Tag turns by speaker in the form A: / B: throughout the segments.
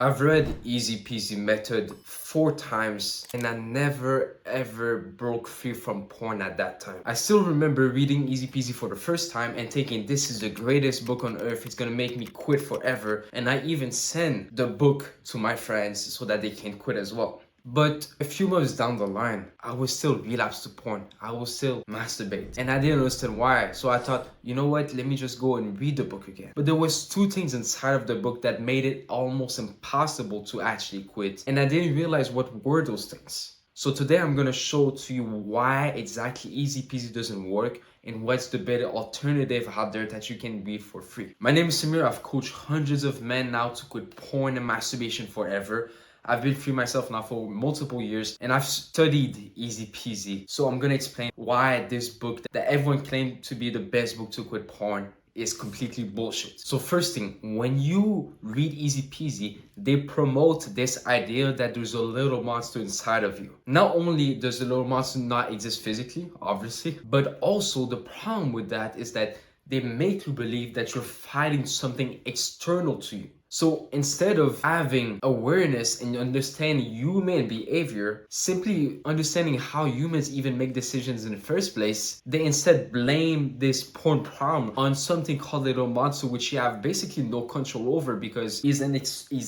A: I've read EasyPeasy method 4 times and I never ever broke free from porn at that time. I still remember reading EasyPeasy for the first time and thinking this is the greatest book on earth, it's gonna make me quit forever, and I even sent the book to my friends so that they can quit as well. But a few months down the line, I was still relapsed to porn. I was still masturbate. And I didn't understand why. So I thought, you know what, let me just go and read the book again. But there was two things inside of the book that made it almost impossible to actually quit. And I didn't realize what were those things. So today I'm gonna show to you why exactly EasyPeasy doesn't work and what's the better alternative out there that you can read for free. My name is Samir. I've coached hundreds of men now to quit porn and masturbation forever. I've been free myself now for multiple years and I've studied EasyPeasy. So I'm gonna explain why this book that everyone claimed to be the best book to quit porn is completely bullshit. So first thing, when you read EasyPeasy, they promote this idea that there's a little monster inside of you. Not only does the little monster not exist physically, obviously, but also the problem with that is that they make you believe that you're fighting something external to you. So instead of having awareness and understanding human behavior, simply understanding how humans even make decisions in the first place, they instead blame this porn problem on something called little monster, which you have basically no control over because he's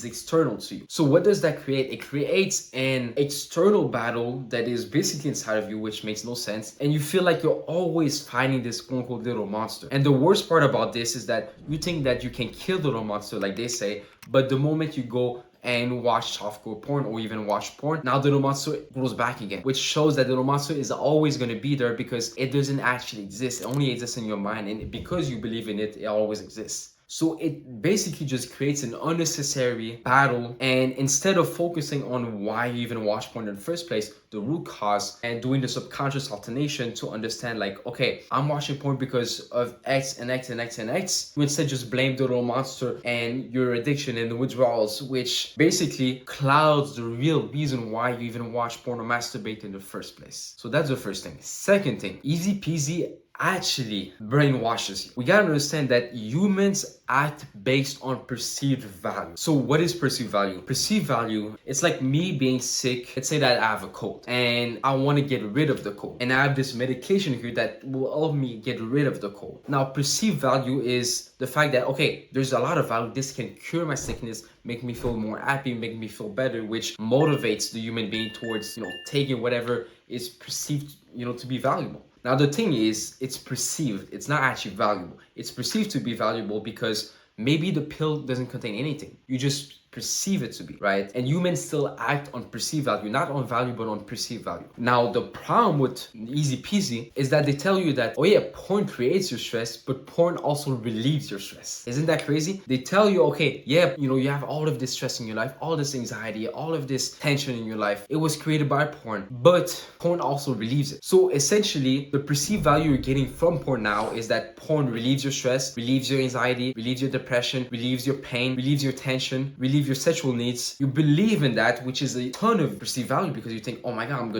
A: external to you. So what does that create? It creates an external battle that is basically inside of you, which makes no sense. And you feel like you're always fighting this quote unquote little monster. And the worst part about this is that you think that you can kill the little monster, like they say, but the moment you go and watch softcore porn or even watch porn, now the little monster grows back again, which shows that the little monster is always going to be there because it doesn't actually exist. It only exists in your mind, and because you believe in it, it always exists. So it basically just creates an unnecessary battle, and instead of focusing on why you even watch porn in the first place, the root cause, and doing the subconscious alternation to understand like, okay, I'm watching porn because of X and X and X and X, you instead just blame the little monster and your addiction and the withdrawals, which basically clouds the real reason why you even watch porn or masturbate in the first place. So that's the first thing. Second thing, EasyPeasy actually brainwashes you. We gotta understand that humans act based on perceived value. So what is perceived value? Perceived value, it's like me being sick. Let's say that I have a cold and I want to get rid of the cold, and I have this medication here that will help me get rid of the cold. Now perceived value is the fact that, okay, there's a lot of value. This can cure my sickness, make me feel more happy, make me feel better, which motivates the human being towards, taking whatever is perceived, to be valuable. Now, the thing is, it's perceived. It's not actually valuable. It's perceived to be valuable because maybe the pill doesn't contain anything. You just perceive it to be, right? And humans still act on perceived value, not on value, but on perceived value. Now, the problem with EasyPeasy is that they tell you that, oh yeah, porn creates your stress, but porn also relieves your stress. Isn't that crazy? They tell you, okay, yeah, you have all of this stress in your life, all this anxiety, all of this tension in your life. It was created by porn, but porn also relieves it. So essentially, the perceived value you're getting from porn now is that porn relieves your stress, relieves your anxiety, relieves your depression, relieves your pain, relieves your tension, relieves your sexual needs. You believe in that, which is a ton of perceived value because you think, oh my god, I'm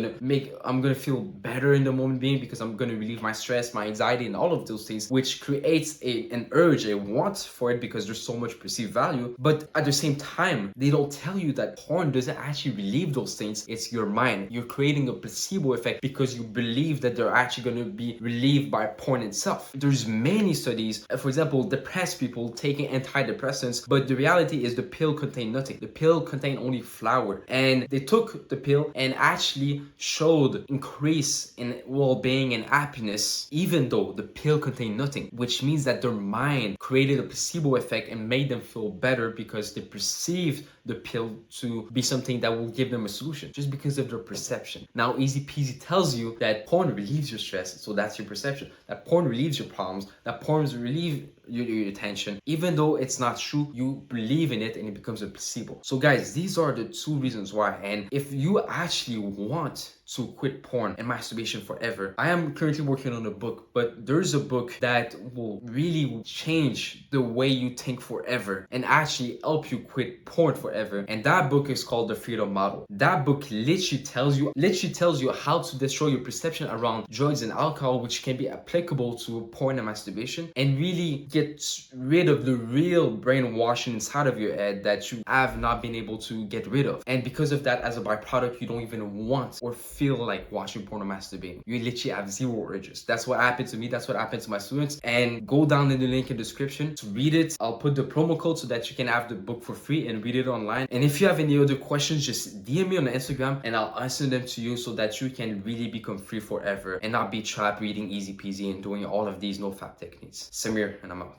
A: gonna feel better in the moment being because I'm gonna relieve my stress, my anxiety, and all of those things, which creates an urge, a want for it because there's so much perceived value. But at the same time, they don't tell you that porn doesn't actually relieve those things. It's your mind. You're creating a placebo effect because you believe that they're actually gonna be relieved by porn itself. There's many studies, for example, depressed people taking antidepressants, but the reality is the pill contained nothing. The pill contained only flour, and they took the pill and actually showed increase in well-being and happiness even though the pill contained nothing, which means that their mind created a placebo effect and made them feel better because they perceived the pill to be something that will give them a solution just because of their perception. Now EasyPeasy tells you that porn relieves your stress, so that's your perception, that porn relieves your problems, that porn relieve your tension. Even though it's not true, you believe in it and it becomes a placebo. So guys, these are the two reasons why. And if you actually want to quit porn and masturbation forever. I am currently working on a book, but there's a book that will really change the way you think forever and actually help you quit porn forever. And that book is called The Freedom Model. That book literally tells you how to destroy your perception around drugs and alcohol, which can be applicable to porn and masturbation, and really get rid of the real brainwashing inside of your head that you have not been able to get rid of. And because of that, as a byproduct, you don't even want or feel like watching porn or masturbating. You literally have zero urges. That's what happened to me. That's what happened to my students. And go down in the link in the description to read it. I'll put the promo code so that you can have the book for free and read it online. And if you have any other questions, just DM me on Instagram and I'll answer them to you so that you can really become free forever and not be trapped reading EasyPeasy and doing all of these NoFap techniques. Samir, and I'm out.